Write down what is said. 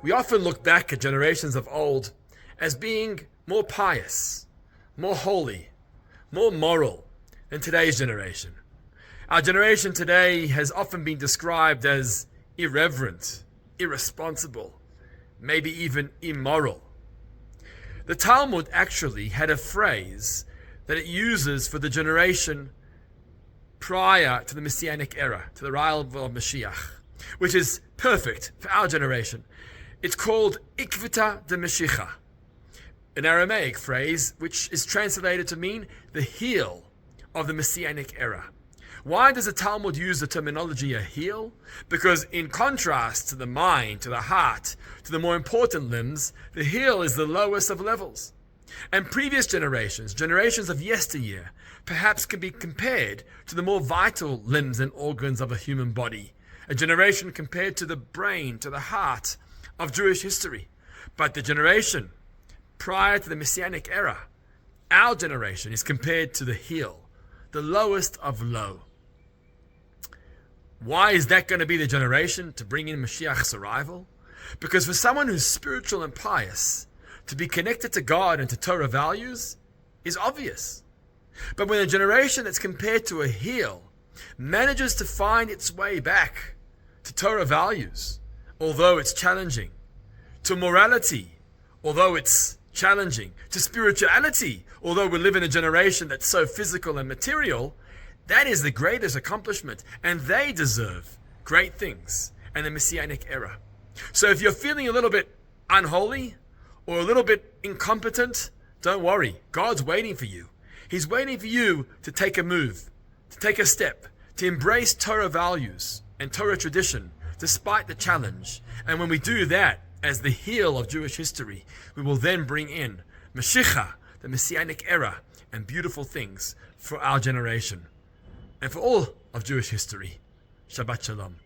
We often look back at generations of old as being more pious, more holy, more moral than today's generation. Our generation today has often been described as irreverent, irresponsible, maybe even immoral. The Talmud actually had a phrase that it uses for the generation prior to the Messianic era, to the arrival of Mashiach, which is perfect for our generation. It's called Ikvita de Mashiach, an Aramaic phrase which is translated to mean the heel of the Messianic era. Why does the Talmud use the terminology a heel? Because in contrast to the mind, to the heart, to the more important limbs, the heel is the lowest of levels. And previous generations of yesteryear, perhaps can be compared to the more vital limbs and organs of a human body. A generation compared to the brain, to the heart of Jewish history. But the generation prior to the Messianic era, our generation, is compared to the heel, the lowest of low. Why is that going to be the generation to bring in Mashiach's arrival? Because for someone who's spiritual and pious, to be connected to God and to Torah values is obvious. But when a generation that's compared to a heel manages to find its way back to Torah values, although it's challenging, to morality, although it's challenging, to spirituality, although we live in a generation that's so physical and material, that is the greatest accomplishment, and they deserve great things in the Messianic era. So if you're feeling a little bit unholy or a little bit incompetent, don't worry. God's waiting for you. He's waiting for you to take a move, to take a step, to embrace Torah values and Torah tradition despite the challenge. And when we do that as the heel of Jewish history, we will then bring in Mashiach, the Messianic era, and beautiful things for our generation and for all of Jewish history. Shabbat Shalom.